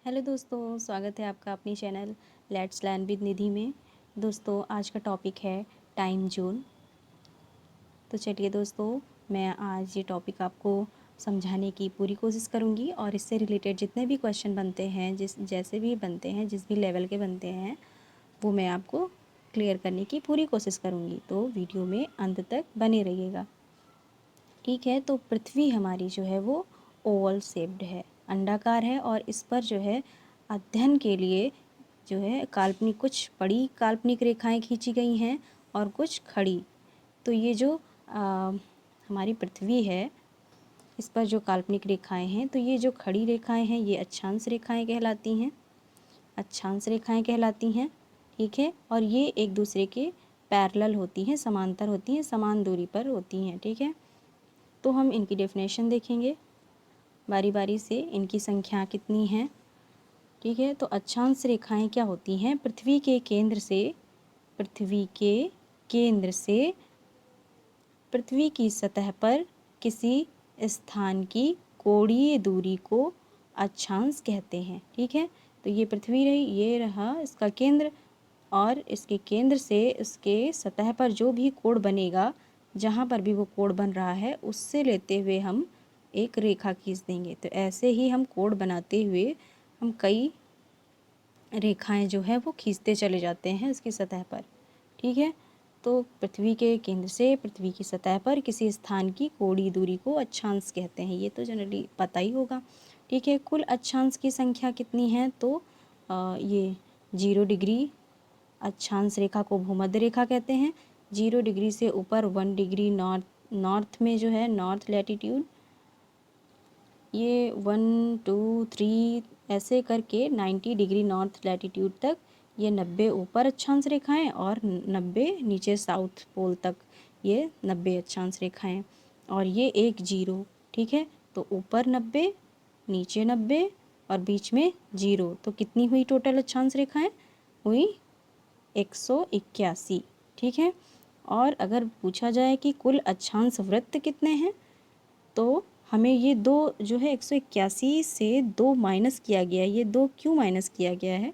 Hello दोस्तों, स्वागत है आपका अपनी चैनल लेट्स लर्न विद निधि में। दोस्तों, आज का टॉपिक है टाइम जोन। तो चलिए दोस्तों, मैं आज ये टॉपिक आपको समझाने की पूरी कोशिश करूँगी और इससे रिलेटेड जितने भी क्वेश्चन बनते हैं, जैसे भी बनते हैं, जिस भी लेवल के बनते हैं, वो मैं आपको क्लियर करने की पूरी कोशिश करूँगी। तो वीडियो में अंत तक बने रहिएगा, ठीक है। तो पृथ्वी हमारी जो है वो ओवल शेप्ड है, अंडाकार है, और इस पर जो है अध्ययन के लिए जो है कुछ बड़ी काल्पनिक रेखाएं खींची गई हैं और कुछ खड़ी। तो ये जो हमारी पृथ्वी है, इस पर जो काल्पनिक रेखाएं हैं, तो ये जो खड़ी रेखाएं हैं ये अक्षांश रेखाएं कहलाती हैं, ठीक है। और ये एक दूसरे के पैरेलल होती हैं, समांतर होती हैं, समान दूरी पर होती हैं, ठीक है। तो हम इनकी डेफिनेशन देखेंगे बारी बारी से, इनकी संख्या कितनी है, ठीक है। तो अक्षांश रेखाएं क्या होती हैं? पृथ्वी के केंद्र से पृथ्वी की सतह पर किसी स्थान की कोणीय दूरी को अक्षांश कहते हैं, ठीक है। तो ये पृथ्वी रही, ये रहा इसका केंद्र, और इसके केंद्र से इसके सतह पर जो भी कोण बनेगा, जहाँ पर भी वो कोण बन रहा है, उससे लेते हुए हम एक रेखा खींच देंगे। तो ऐसे ही हम कोण बनाते हुए हम कई रेखाएं जो है वो खींचते चले जाते हैं इसकी सतह पर, ठीक है। तो पृथ्वी के केंद्र से पृथ्वी की सतह पर किसी स्थान की कोणीय दूरी को अक्षांश कहते हैं, ये तो जनरली पता ही होगा, ठीक है। कुल अक्षांश की संख्या कितनी है? तो ये 0 डिग्री अक्षांश रेखा को भूमध्य रेखा कहते हैं। 0 डिग्री से ऊपर 1 डिग्री नॉर्थ में जो है नॉर्थ लैटिट्यूड, ये 1 2 3 ऐसे करके 90 डिग्री नॉर्थ लैटिट्यूड तक ये 90 ऊपर अक्षांश रेखाएं और 90 नीचे साउथ पोल तक ये 90 अक्षांश रेखाएं, और ये एक 0, ठीक है। तो ऊपर 90, नीचे 90 और बीच में 0, तो कितनी हुई टोटल अक्षांश रेखाएं? हुई 181, ठीक है। और अगर पूछा जाए कि कुल अक्षांश वृत्त कितने हैं, तो हमें ये दो जो है 181 से 2 माइनस किया गया है। ये 2 क्यों माइनस किया गया है?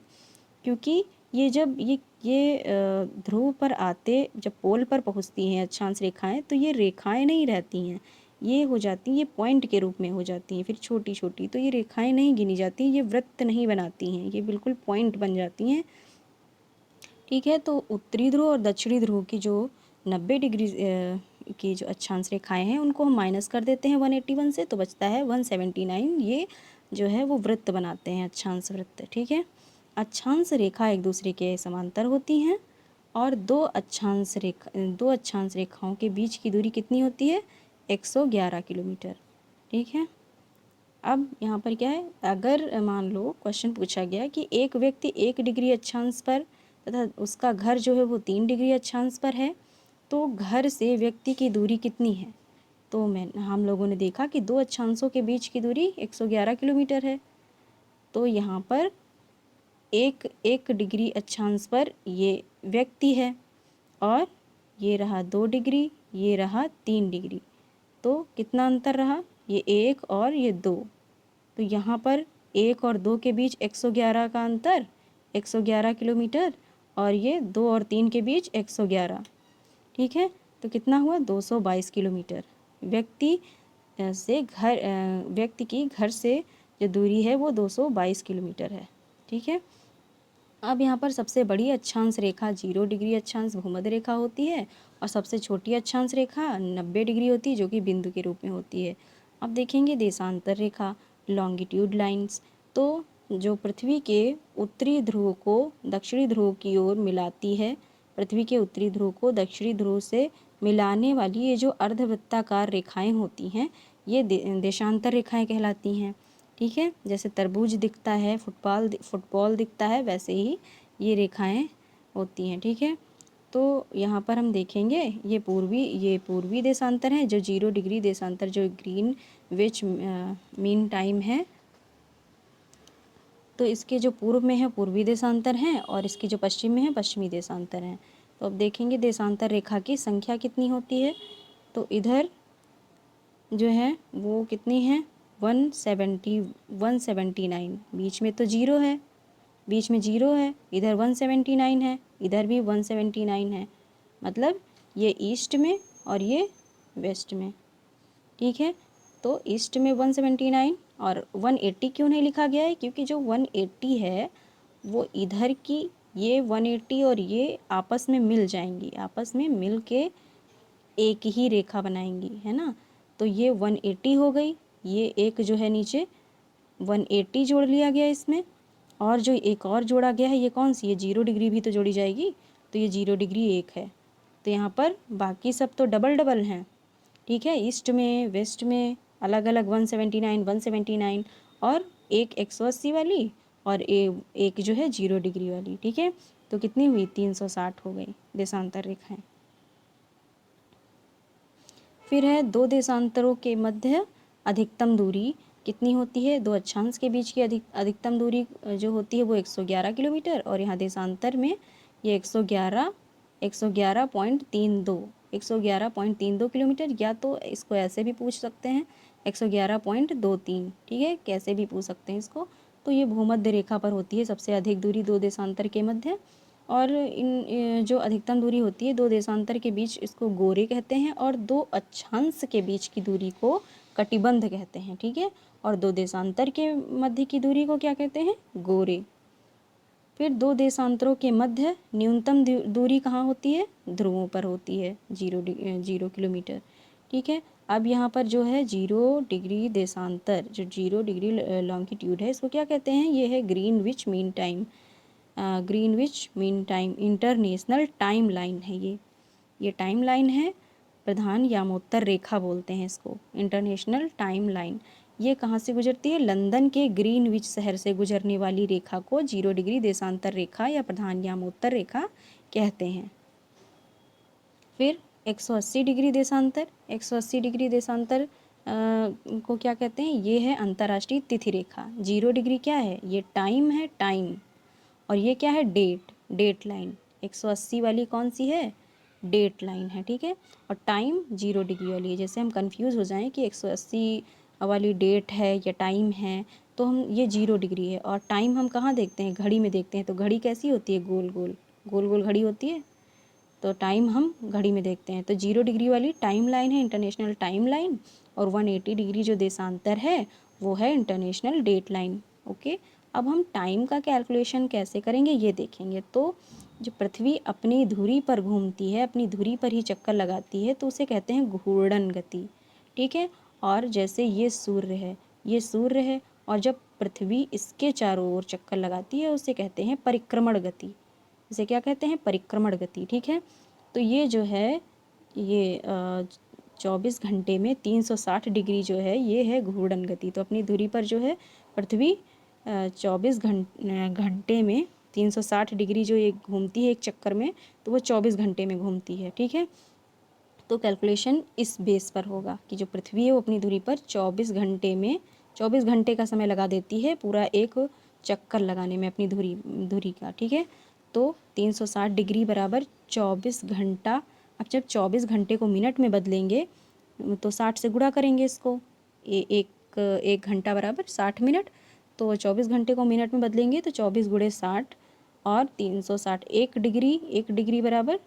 क्योंकि ये जब ये ध्रुव पर आते, जब पोल पर पहुंचती हैं अक्षांश रेखाएं, तो ये रेखाएं नहीं रहती हैं, ये हो जाती हैं, ये पॉइंट के रूप में हो जाती हैं, फिर छोटी छोटी। तो ये रेखाएं नहीं गिनी जाती, ये वृत्त नहीं बनाती हैं, ये बिल्कुल पॉइंट बन जाती हैं, ठीक है। तो उत्तरी ध्रुव और दक्षिणी ध्रुव की जो 90 डिग्री की जो अक्षांश रेखाएं हैं, उनको हम माइनस कर देते हैं 181 से, तो बचता है 179। ये जो है वो वृत्त बनाते हैं, अक्षांश वृत्त, ठीक है। अक्षांश रेखा एक दूसरे के समांतर होती हैं, और दो अक्षांश रेखाओं के बीच की दूरी कितनी होती है? 111 किलोमीटर, ठीक है। अब यहाँ पर क्या है, अगर मान लो क्वेश्चन पूछा गया कि एक व्यक्ति 1 डिग्री अक्षांश पर तथा उसका घर जो है वो 3 डिग्री अक्षांश पर है, तो घर से व्यक्ति की दूरी कितनी है? तो हम लोगों ने देखा कि दो अक्षांशों के बीच की दूरी 111 किलोमीटर है। तो यहाँ पर एक डिग्री अक्षांश पर ये व्यक्ति है, और ये रहा 2 डिग्री, ये रहा 3 डिग्री, तो कितना अंतर रहा? ये 1 और ये 2। तो यहाँ पर 1 और 2 के बीच 111 का अंतर, 111 किलोमीटर, और ये 2 और 3 के बीच 111, ठीक है। तो कितना हुआ? 222 किलोमीटर। व्यक्ति की घर से जो दूरी है वो 222 किलोमीटर है, ठीक है। अब यहाँ पर सबसे बड़ी अक्षांश रेखा 0 डिग्री अक्षांश भूमध्य रेखा होती है, और सबसे छोटी अक्षांश रेखा 90 डिग्री होती है, जो कि बिंदु के रूप में होती है। अब देखेंगे देशांतर रेखा, लॉन्गिट्यूड लाइंस। तो जो पृथ्वी के उत्तरी ध्रुव को दक्षिणी ध्रुव की ओर मिलाती है, पृथ्वी के उत्तरी ध्रुव को दक्षिणी ध्रुव से मिलाने वाली ये जो अर्धवृत्ताकार रेखाएं होती हैं, ये देशांतर रेखाएं कहलाती हैं, ठीक है। जैसे तरबूज दिखता है, फुटबॉल दिखता है, वैसे ही ये रेखाएं होती हैं, ठीक है। तो यहाँ पर हम देखेंगे ये पूर्वी देशांतर है, जो 0 डिग्री देशांतर जो ग्रीन विच मीन टाइम है, तो इसके जो पूर्व में है पूर्वी देशांतर हैं, और इसके जो पश्चिम में है पश्चिमी देशांतर हैं। तो अब देखेंगे देशांतर रेखा की संख्या कितनी होती है। तो इधर जो है वो कितनी है? 179, बीच में तो जीरो है, बीच में जीरो है, इधर 179 है, इधर भी 179 है, मतलब ये ईस्ट में और ये वेस्ट में। ठीक है, तो ईस्ट में 179 और 180 क्यों नहीं लिखा गया है, क्योंकि जो 180 है वो इधर की, ये 180 और ये आपस में मिल जाएंगी, आपस में मिल के एक ही रेखा बनाएंगी, है ना। तो ये 180 हो गई, ये एक जो है नीचे 180 जोड़ लिया गया इसमें, और जो एक और जोड़ा गया है ये कौन सी है, 0 डिग्री भी तो जोड़ी जाएगी, तो ये 0 डिग्री एक है। तो यहाँ पर बाकी सब तो डबल डबल हैं। ठीक है, ईस्ट में वेस्ट में अलग अलग 179 179 और एक 180 वाली और एक जो है 0 डिग्री वाली। ठीक है, तो कितनी हुई, 360 हो गई देशांतर रेखाएं। फिर है दो देशांतरों के मध्य अधिकतम दूरी कितनी होती है, दो अक्षांश के बीच की अधिकतम दूरी जो होती है वो 111 किलोमीटर, और यहाँ देशांतर में ये 111.32 किलोमीटर, या तो इसको ऐसे भी पूछ सकते हैं 111.23। ठीक है, कैसे भी पूछ सकते हैं इसको। तो ये भूमध्य रेखा पर होती है सबसे अधिक दूरी दो देशांतर के मध्य, और इन जो अधिकतम दूरी होती है दो देशांतर के बीच इसको गोरे कहते हैं, और दो अक्षांश के बीच की दूरी को कटिबंध कहते हैं। ठीक है, और दो देशांतर के मध्य की दूरी को क्या कहते हैं, गोरे। फिर दो देशांतरों के मध्य न्यूनतम दूरी कहाँ होती है, ध्रुवों पर होती है, 0 किलोमीटर। ठीक है, अब यहाँ पर जो है 0 डिग्री देशांतर, जो 0 डिग्री लॉन्गिट्यूड है, इसको क्या कहते हैं, ये है Greenwich mean time, Greenwich mean time international time line है ये टाइम लाइन है, प्रधान यामोत्तर रेखा बोलते हैं इसको, इंटरनेशनल टाइम लाइन। ये कहाँ से गुजरती है, लंदन के ग्रीनविच शहर से गुजरने वाली रेखा को 0 डिग्री देशांतर रेखा या प्रधान यामोत्तर रेखा कहते हैं। फिर 180 डिग्री देशांतर, 180 डिग्री देशांतर को क्या कहते हैं, ये है अंतर्राष्ट्रीय तिथि रेखा। 0 डिग्री क्या है, ये टाइम है, टाइम, और ये क्या है, डेट लाइन। 180 वाली कौन सी है, डेट लाइन है। ठीक है, और टाइम 0 डिग्री वाली है। जैसे हम कंफ्यूज हो जाएं कि 180 वाली डेट है या टाइम है, तो हम ये 0 डिग्री है, और टाइम हम कहाँ देखते हैं, घड़ी में देखते हैं। तो घड़ी कैसी होती है, गोल गोल गोल गोल घड़ी होती है, तो टाइम हम घड़ी में देखते हैं। तो 0 डिग्री वाली टाइम लाइन है, इंटरनेशनल टाइम लाइन, और 180 डिग्री जो देशांतर है वो है इंटरनेशनल डेट लाइन। ओके, अब हम टाइम का कैलकुलेशन कैसे करेंगे ये देखेंगे। तो जो पृथ्वी अपनी धुरी पर घूमती है, अपनी धुरी पर ही चक्कर लगाती है, तो उसे कहते हैं घूर्णन गति। ठीक है, और जैसे ये सूर्य है, ये सूर्य है, और जब पृथ्वी इसके चारों ओर चक्कर लगाती है उसे कहते हैं परिक्रमण गति। इसे क्या कहते हैं, परिक्रमण गति। ठीक है, तो ये जो है ये 24 घंटे में 360 डिग्री जो है ये है घूर्णन गति। तो अपनी धुरी पर जो है पृथ्वी 24 घंटे में 360 डिग्री जो ये घूमती है एक चक्कर में, तो वो 24 घंटे में घूमती है। ठीक है, तो कैलकुलेशन इस बेस पर होगा कि जो पृथ्वी है वो अपनी धुरी पर 24 घंटे में 24 घंटे का समय लगा देती है पूरा एक चक्कर लगाने में अपनी धुरी का। ठीक है, तो 360 डिग्री बराबर 24 घंटा। अब जब 24 घंटे को मिनट में बदलेंगे तो 60 से गुणा करेंगे इसको, एक घंटा बराबर 60 मिनट। तो 24 घंटे को मिनट में बदलेंगे तो 24 गुणे 60 और 360, एक डिग्री बराबर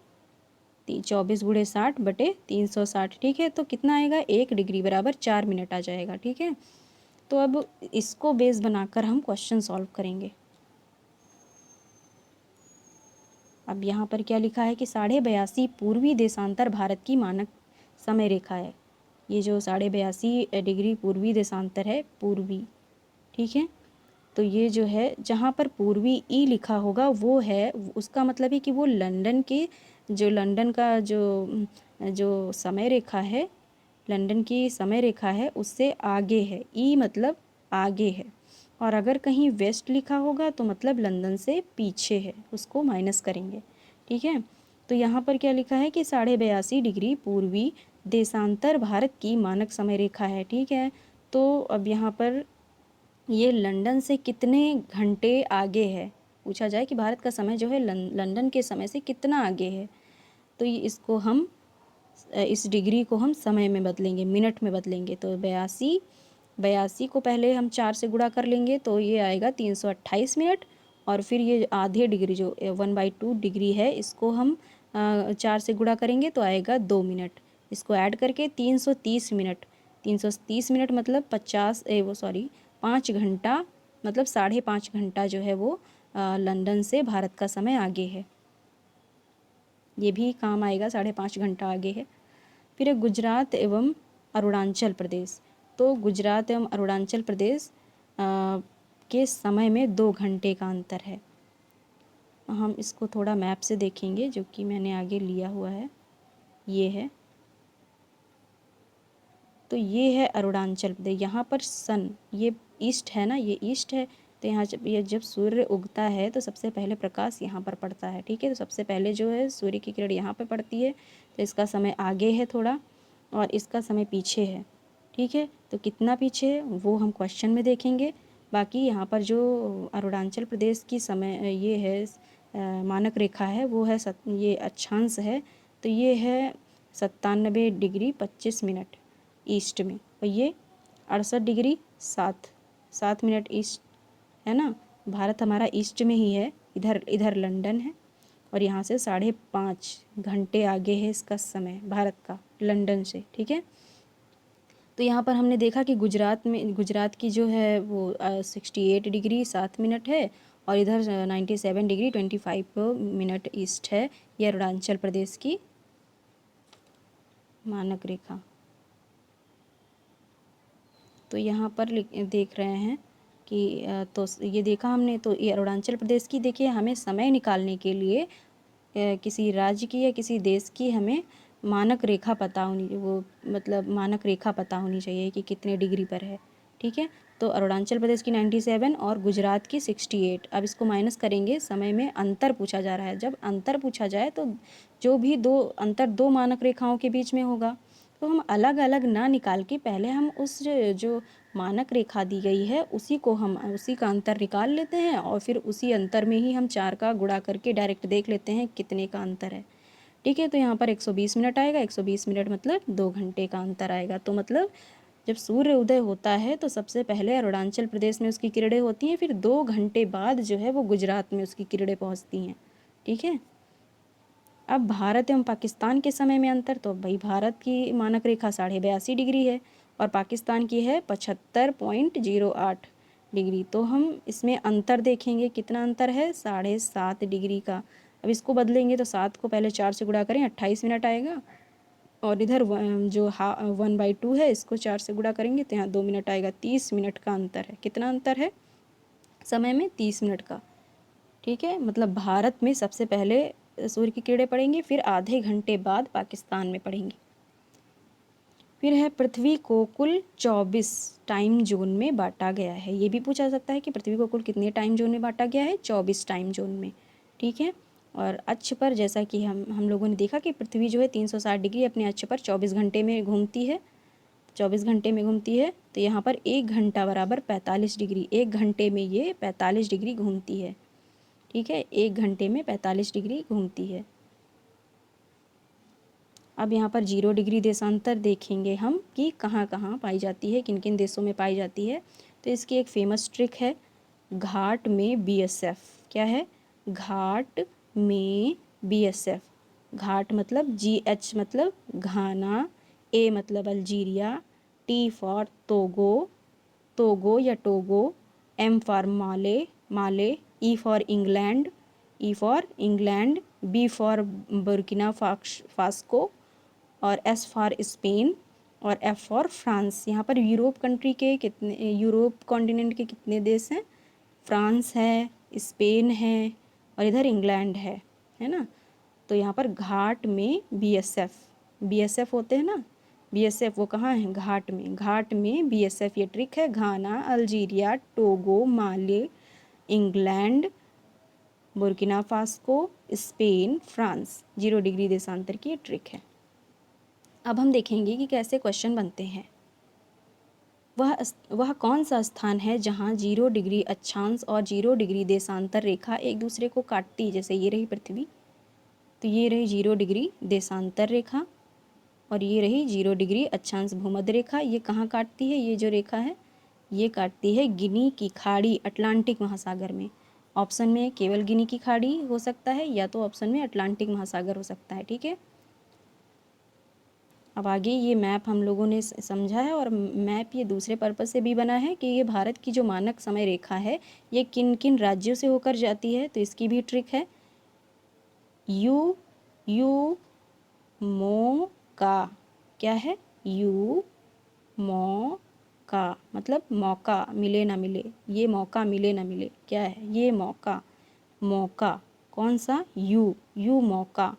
24 गुणे 60 बटे 360। ठीक है, तो कितना आएगा, 1 डिग्री बराबर 4 मिनट आ जाएगा। ठीक है, तो अब इसको बेस बनाकर हम क्वेश्चन सॉल्व करेंगे। अब यहाँ पर क्या लिखा है कि 82.5 पूर्वी देशांतर भारत की मानक समय रेखा है। ये जो 82.5 डिग्री पूर्वी देशांतर है, पूर्वी। ठीक है, तो ये जो है जहाँ पर पूर्वी ई लिखा होगा वो है, उसका मतलब है कि वो लंदन के जो लंदन का जो समय रेखा है, लंदन की समय रेखा है उससे आगे है, ई मतलब आगे है। और अगर कहीं वेस्ट लिखा होगा तो मतलब लंदन से पीछे है, उसको माइनस करेंगे। ठीक है, तो यहाँ पर क्या लिखा है कि 82.5 डिग्री पूर्वी देशांतर भारत की मानक समय रेखा है। ठीक है, तो अब यहाँ पर ये लंदन से कितने घंटे आगे है, पूछा जाए कि भारत का समय जो है लंदन के समय से कितना आगे है, तो ये इसको हम इस डिग्री को हम समय में बदलेंगे, मिनट में बदलेंगे। तो 82 82 को पहले हम 4 से गुणा कर लेंगे तो ये आएगा 328 मिनट, और फिर ये आधे डिग्री जो 1/2 डिग्री है इसको हम 4 से गुणा करेंगे तो आएगा 2 मिनट। इसको ऐड करके 330 मिनट, 330 मिनट मतलब 5 घंटा, मतलब 5.5 घंटा जो है वो लंदन से भारत का समय आगे है। ये भी काम आएगा, 5.5 घंटा आगे है। फिर है गुजरात एवं अरुणाचल प्रदेश। तो गुजरात एवं अरुणाचल प्रदेश के समय में 2 घंटे का अंतर है। हम इसको थोड़ा मैप से देखेंगे जो कि मैंने आगे लिया हुआ है, ये है। तो ये है अरुणाचल प्रदेश। यहाँ पर सन, ये ईस्ट है ना, ये ईस्ट है। तो यहाँ जब सूर्य उगता है तो सबसे पहले प्रकाश यहाँ पर पड़ता है, ठीक है। तो सबसे पहले जो है सूर्य की किरण यहाँ पर पड़ती है, तो इसका समय आगे है थोड़ा और इसका समय पीछे है, ठीक है। तो कितना पीछे है वो हम क्वेश्चन में देखेंगे। बाकी यहाँ पर जो अरुणाचल प्रदेश की समय ये है मानक रेखा है वो है ये अक्षांश है, तो ये है 97 डिग्री 25 मिनट ईस्ट में, और ये 68 डिग्री 7 मिनट ईस्ट है ना। भारत हमारा ईस्ट में ही है, इधर लंदन है, और यहाँ से 5.5 घंटे आगे है इसका समय भारत का लंदन से, ठीक है। तो यहाँ पर हमने देखा कि गुजरात की जो है वो 68 डिग्री 7 मिनट है, और इधर 97 डिग्री 25 मिनट ईस्ट है। यह अरुणाचल प्रदेश की मानक रेखा। तो यहाँ पर देख रहे हैं कि तो ये देखा हमने। तो ये अरुणाचल प्रदेश की, देखिए हमें समय निकालने के लिए किसी राज्य की या किसी देश की हमें मानक रेखा पता होनी, वो मतलब मानक रेखा पता होनी चाहिए कि कितने डिग्री पर है, ठीक है। तो अरुणाचल प्रदेश की 97 और गुजरात की 68। अब इसको माइनस करेंगे, समय में अंतर पूछा जा रहा है। जब अंतर पूछा जाए तो जो भी दो मानक रेखाओं के बीच में होगा, तो हम अलग अलग ना निकाल के पहले हम उस जो मानक रेखा दी गई है उसी का अंतर निकाल लेते हैं, और फिर उसी अंतर में ही हम 4 का गुणा करके डायरेक्ट देख लेते हैं कितने का अंतर है, ठीक है। तो यहाँ पर 120 मिनट आएगा, 120 मिनट मतलब 2 घंटे का अंतर आएगा। तो मतलब जब सूर्य उदय होता है तो सबसे पहले अरुणाचल प्रदेश में उसकी किरणें होती हैं, फिर 2 घंटे बाद जो है वो गुजरात में उसकी किरणें पहुँचती हैं, ठीक है। अब भारत एवं पाकिस्तान के समय में अंतर, तो भाई भारत की मानक रेखा 82.5 डिग्री है और पाकिस्तान की है 75.08 डिग्री। तो हम इसमें अंतर देखेंगे, कितना अंतर है, 7.5 डिग्री का। अब इसको बदलेंगे तो 7 को पहले 4 से गुणा करें, 28 मिनट आएगा, और इधर जो 1/2 है इसको 4 से गुणा करेंगे तो यहाँ 2 मिनट आएगा। 30 मिनट का अंतर है। कितना अंतर है समय में, 30 मिनट का, ठीक है। मतलब भारत में सबसे पहले सूर्य की किरणें पड़ेंगी, फिर आधे घंटे बाद पाकिस्तान में पड़ेंगी। फिर है पृथ्वी को कुल 24 टाइम जोन में बांटा गया है। ये भी पूछा सकता है कि पृथ्वी को कुल कितने टाइम जोन में बांटा गया है, 24 टाइम जोन में, ठीक है। और अक्ष पर जैसा कि हम लोगों ने देखा कि पृथ्वी जो है 360 डिग्री अपने अक्ष पर 24 घंटे में घूमती है, 24 घंटे में घूमती है। तो यहाँ पर 1 घंटा बराबर 45 डिग्री, 1 घंटे में ये 45 डिग्री घूमती है, ठीक है। 1 घंटे में 45 डिग्री घूमती है। अब यहाँ पर 0 डिग्री देशांतर देखेंगे हम कि कहाँ कहाँ पाई जाती है, किन किन देशों में पाई जाती है। तो इसकी एक फेमस ट्रिक है, घाट में BSF। क्या है, घाट में BSF। घाट मतलब GH मतलब घाना, A मतलब अल्जीरिया, T फॉर तोगो या Togo, M for Mali, E for England, B for Burkina Faso, और S फॉर स्पेन, और F फॉर फ्रांस। यहाँ पर यूरोप कॉन्टिनेंट के कितने देश हैं, फ्रांस है, स्पेन है, और इधर इंग्लैंड है ना। तो यहाँ पर घाट में BSF होते हैं ना, BSF वो कहाँ है, घाट में BSF। ये ट्रिक है, Ghana, Algeria, Togo, Mali, England, Burkina Faso, Spain, France. 0 degree देशांतर की ये ट्रिक है। अब हम देखेंगे कि कैसे क्वेश्चन बनते हैं। वह कौन सा स्थान है जहाँ 0 डिग्री अक्षांश और 0 डिग्री देशांतर रेखा एक दूसरे को काटती है। जैसे ये रही पृथ्वी, तो ये रही 0 डिग्री देशांतर रेखा, और ये रही 0 डिग्री अक्षांश भूमध्य रेखा। ये कहाँ काटती है, ये जो रेखा है ये काटती है गिनी की खाड़ी अटलांटिक महासागर में। ऑप्शन में केवल गिनी की खाड़ी हो सकता है या तो ऑप्शन में अटलांटिक महासागर हो सकता है। ठीक है, अब आगे ये मैप हम लोगों ने समझा है, और मैप ये दूसरे पर्पज़ से भी बना है कि ये भारत की जो मानक समय रेखा है ये किन किन राज्यों से होकर जाती है, तो इसकी भी ट्रिक है। यू यू मो का, क्या है? यू मो का मतलब मौका, मिले ना मिले, ये मौका मिले ना मिले, क्या है? ये मौका, मौका कौन सा? यू मौका,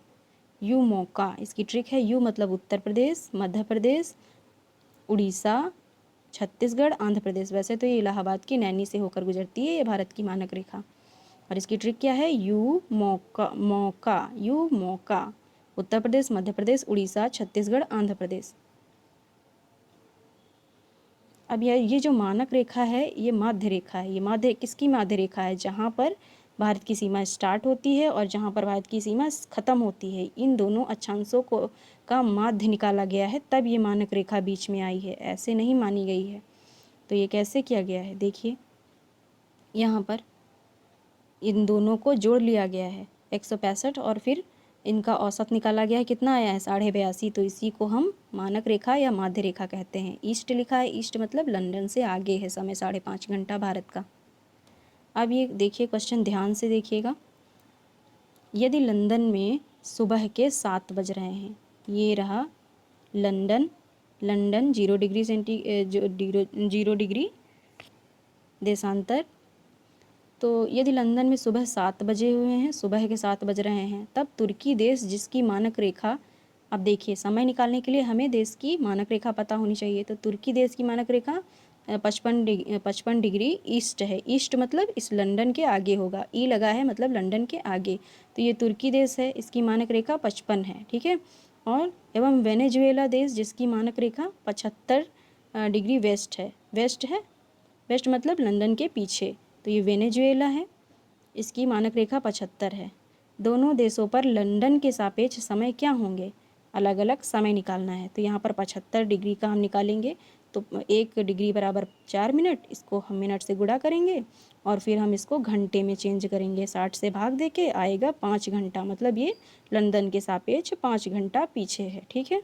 यू मौका। इसकी ट्रिक है, यू मतलब उत्तर प्रदेश, मध्य प्रदेश, उड़ीसा, छत्तीसगढ़, आंध्र प्रदेश। वैसे तो ये इलाहाबाद की नैनी से होकर गुजरती है ये भारत की मानक रेखा, और इसकी ट्रिक क्या है? यू मौका, मौका, यू मौका, उत्तर प्रदेश, मध्य प्रदेश, उड़ीसा, छत्तीसगढ़, आंध्र प्रदेश। अब ये जो मानक रेखा है ये माध्य रेखा है। ये माध्य किसकी माध्य रेखा है? जहाँ पर भारत की सीमा स्टार्ट होती है और जहाँ पर भारत की सीमा ख़त्म होती है, इन दोनों अक्षांशों को का माध्य निकाला गया है, तब ये मानक रेखा बीच में आई है, ऐसे नहीं मानी गई है। तो ये कैसे किया गया है? देखिए, यहाँ पर इन दोनों को जोड़ लिया गया है 165, और फिर इनका औसत निकाला गया है, कितना आया है? 82.5। तो इसी को हम मानक रेखा या माध्य रेखा कहते हैं। ईस्ट लिखा है, ईस्ट मतलब लंदन से आगे है समय 5.5 घंटा भारत का। अब ये देखिए क्वेश्चन ध्यान से देखिएगा। यदि लंदन में सुबह के 7 बज रहे हैं, ये रहा लंदन, लंदन 0 डिग्री 0 डिग्री देशांतर। तो यदि लंदन में सुबह 7 बजे हुए हैं, सुबह के 7 बज रहे हैं, तब तुर्की देश जिसकी मानक रेखा, अब देखिए समय निकालने के लिए हमें देश की मानक रेखा पता होनी चाहिए। तो तुर्की देश की मानक रेखा 55 डिग्री ईस्ट है। ईस्ट मतलब इस लंदन के आगे होगा, ई लगा है मतलब लंदन के आगे। तो ये तुर्की देश है, इसकी मानक रेखा 55 है। ठीक है, और एवं वेनेजुएला देश जिसकी मानक रेखा 75 डिग्री वेस्ट है। वेस्ट मतलब लंदन के पीछे, तो ये वेनेजुएला है, इसकी मानक रेखा 75 है। दोनों देशों पर लंदन के सापेक्ष समय क्या होंगे? अलग अलग समय निकालना है। तो यहाँ पर 75 डिग्री का हम निकालेंगे, तो 1 डिग्री बराबर 4 मिनट, इसको हम मिनट से गुणा करेंगे और फिर हम इसको घंटे में चेंज करेंगे। 60 से भाग दे के आएगा 5 घंटा, मतलब ये लंदन के सापेक्ष 5 घंटा पीछे है। ठीक है,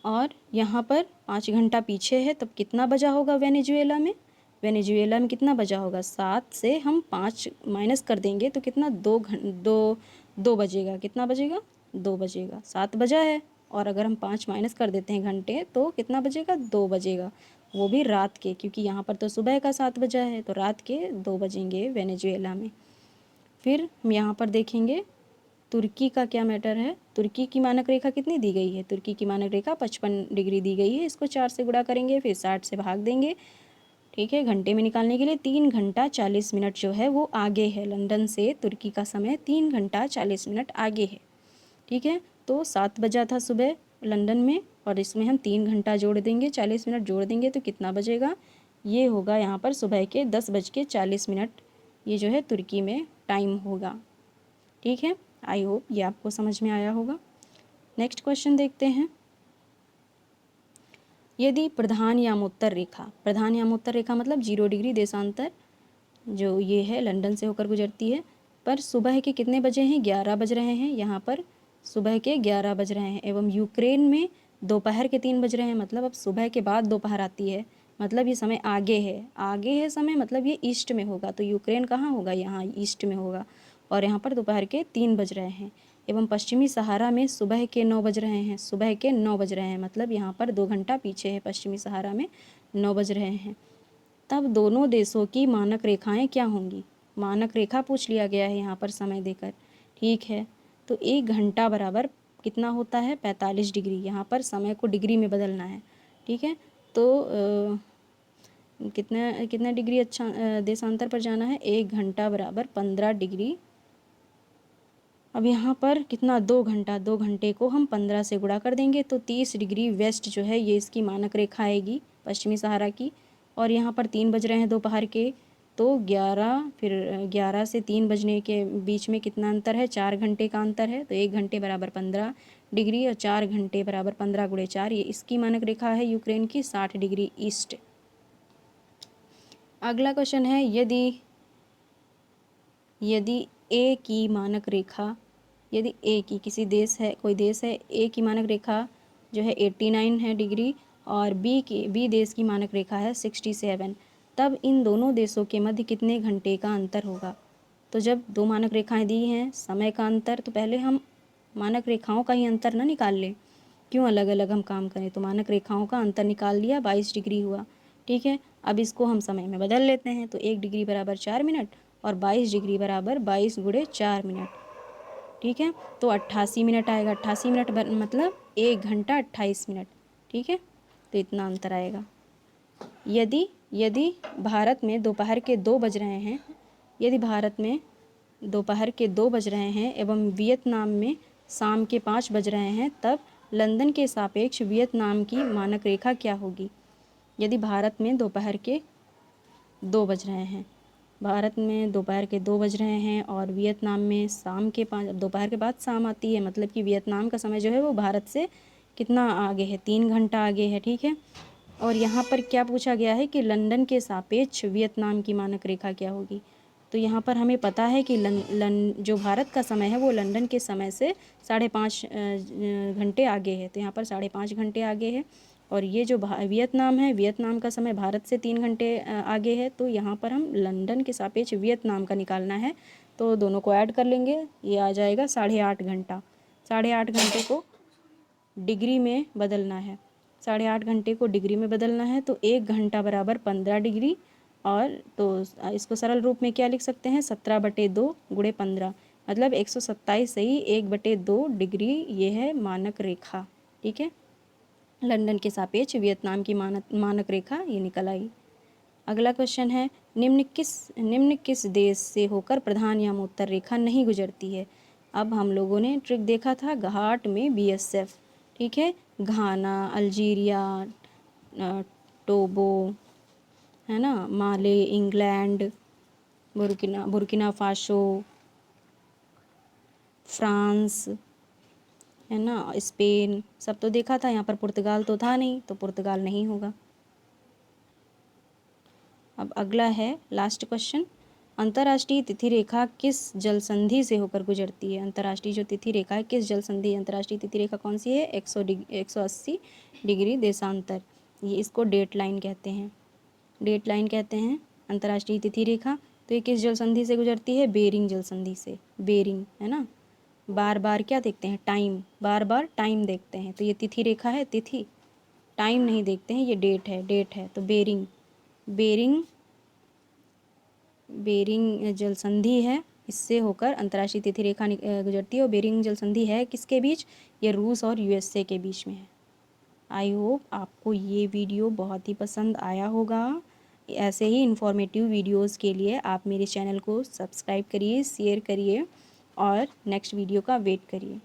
और यहाँ पर 5 घंटा पीछे है, तब कितना बजा होगा वेनेजुएला में? वेनेजुएला में कितना बजा होगा? 7 से हम 5 माइनस कर देंगे तो कितना? 2 बजेगा। कितना बजेगा? 2 बजेगा। 7 बजा है, और अगर हम 5 माइनस कर देते हैं घंटे, तो कितना बजेगा? 2 बजेगा, वो भी रात के, क्योंकि यहाँ पर तो सुबह का 7 बजा है, तो रात के 2 बजेंगे वेनेजुएला में। फिर हम यहाँ पर देखेंगे तुर्की का क्या मैटर है। तुर्की की मानक रेखा कितनी दी गई है? तुर्की की मानक रेखा 55 डिग्री दी गई है। इसको 4 से गुणा करेंगे, फिर 60 से भाग देंगे। ठीक है, घंटे में निकालने के लिए 3 घंटा 40 मिनट जो है वो आगे है। लंदन से तुर्की का समय 3 घंटा 40 मिनट आगे है। ठीक है, तो 7 बजा था सुबह लंदन में, और इसमें हम 3 घंटा जोड़ देंगे, 40 मिनट जोड़ देंगे, तो कितना बजेगा? ये होगा यहाँ पर सुबह के 10:40। ये जो है तुर्की में टाइम होगा। ठीक है, आई होप ये आपको समझ में आया होगा। नेक्स्ट क्वेश्चन देखते हैं। यदि प्रधान यामोत्तर रेखा, प्रधान यामोत्तर रेखा मतलब 0 डिग्री देशांतर जो ये है लंदन से होकर गुजरती है, पर सुबह के कितने बजे हैं? 11 बज रहे हैं। यहाँ पर सुबह के 11 बज रहे हैं, एवं यूक्रेन में दोपहर के 3 बज रहे हैं। मतलब अब सुबह के बाद दोपहर आती है, मतलब ये समय आगे है। आगे है समय, मतलब ये ईस्ट में होगा, तो यूक्रेन कहाँ होगा? यहाँ ईस्ट में होगा, और यहाँ पर दोपहर के 3 बज रहे हैं। एवं पश्चिमी सहारा में सुबह के 9 बज रहे हैं। सुबह के 9 बज रहे हैं, मतलब यहाँ पर 2 घंटा पीछे है, पश्चिमी सहारा में 9 बज रहे हैं। तब दोनों देशों की मानक रेखाएं क्या होंगी? मानक रेखा पूछ लिया गया है यहाँ पर समय देकर। ठीक है, तो 1 घंटा बराबर कितना होता है? 45 डिग्री। यहाँ पर समय को डिग्री में बदलना है। ठीक है, तो कितना कितना डिग्री देशांतर पर जाना है? 1 घंटा बराबर 15 डिग्री। अब यहाँ पर कितना? 2 घंटा, 2 घंटे को हम 15 से गुणा कर देंगे, तो 30 डिग्री वेस्ट जो है ये इसकी मानक रेखा आएगी पश्चिमी सहारा की। और यहाँ पर 3 बज रहे हैं दोपहर के, तो 11, फिर 11 से 3 बजने के बीच में कितना अंतर है? 4 घंटे का अंतर है। तो 1 घंटे बराबर 15 डिग्री, और 4 घंटे बराबर 15 × 4, ये इसकी मानक रेखा है यूक्रेन की 60 डिग्री ईस्ट। अगला क्वेश्चन है, यदि ए की मानक रेखा, यदि ए की किसी देश है, कोई देश है, ए की मानक रेखा जो है 89 है डिग्री और बी देश की मानक रेखा है 67, तब इन दोनों देशों के मध्य कितने घंटे का अंतर होगा। तो जब दो मानक रेखाएं दी हैं, समय का अंतर, तो पहले हम मानक रेखाओं का ही अंतर ना निकाल लें, क्यों अलग अलग हम काम करें। तो मानक रेखाओं का अंतर निकाल लिया, 22 डिग्री हुआ। ठीक है, अब इसको हम समय में बदल लेते हैं, तो 1 डिग्री बराबर 4 मिनट और 22 डिग्री बराबर 22 गुणे 4 मिनट। ठीक है, तो 88 मिनट आएगा। 88 मिनट मतलब 1 घंटा 28 मिनट। ठीक है, तो इतना अंतर आएगा। यदि भारत में दोपहर के 2 बज रहे हैं, यदि भारत में दोपहर के 2 बज रहे हैं एवं वियतनाम में शाम के 5 बज रहे हैं, तब लंदन के सापेक्ष वियतनाम की मानक रेखा क्या होगी। यदि भारत में दोपहर के 2 बज रहे हैं, भारत में दोपहर के 2 बज रहे हैं और वियतनाम में शाम के 5, दोपहर के बाद शाम आती है, मतलब कि वियतनाम का समय जो है वो भारत से कितना आगे है, 3 घंटा आगे है। ठीक है, और यहाँ पर क्या पूछा गया है कि लंदन के सापेक्ष वियतनाम की मानक रेखा क्या होगी। तो यहाँ पर हमें पता है कि जो भारत का समय है वो लंदन के समय से 5.5 घंटे आगे है, तो यहाँ पर 5.5 घंटे आगे है। और ये जो वियतनाम है, वियतनाम का समय भारत से 3 घंटे आगे है, तो यहाँ पर हम लंदन के सापेक्ष वियतनाम का निकालना है, तो दोनों को ऐड कर लेंगे, ये आ जाएगा 8.5 घंटा। 8.5 घंटे को डिग्री में बदलना है, 8.5 घंटे को डिग्री में बदलना है, तो 1 घंटा बराबर 15 डिग्री। और तो इसको सरल रूप में क्या लिख सकते हैं, 17/2 गुणे 15, मतलब 127 सही 1/2 डिग्री, ये है मानक रेखा। ठीक है, लंदन के सापेक्ष वियतनाम की मानक रेखा ये निकल आई। अगला क्वेश्चन है, निम्न किस देश से होकर प्रधान यमोत्तर रेखा नहीं गुजरती है। अब हम लोगों ने ट्रिक देखा था घाट में BSF। ठीक है, घाना, अल्जीरिया, टोबो, है ना, माले, इंग्लैंड, बुर्किना फासो, फ्रांस, है ना, स्पेन, सब तो देखा था। यहाँ पर पुर्तगाल तो था नहीं, तो पुर्तगाल नहीं होगा। अब अगला है लास्ट क्वेश्चन, अंतर्राष्ट्रीय तिथि रेखा किस जल संधि से होकर गुजरती है। अंतर्राष्ट्रीय जो तिथि रेखा है किस जल संधि, अंतर्राष्ट्रीय तिथि रेखा कौन सी है, 180 डिग्री देशांतर, ये इसको डेट लाइन कहते हैं, डेट लाइन कहते हैं अंतर्राष्ट्रीय तिथि रेखा। तो ये किस जल संधि से गुजरती है, बेरिंग जल संधि से। बेरिंग, है ना, बार बार क्या देखते हैं, टाइम, बार बार टाइम देखते हैं, तो ये तिथि रेखा है, तिथि, टाइम नहीं देखते हैं, ये डेट है, डेट है। तो बेरिंग जल संधि है, इससे होकर अंतर्राष्ट्रीय तिथि रेखा गुजरती है। और बेरिंग जल संधि है किसके बीच, ये रूस और USA के बीच में है। आई होप आपको ये वीडियो बहुत ही पसंद आया होगा। ऐसे ही इन्फॉर्मेटिव वीडियोस के लिए आप मेरे चैनल को सब्सक्राइब करिए, शेयर करिए और नेक्स्ट वीडियो का वेट करिए।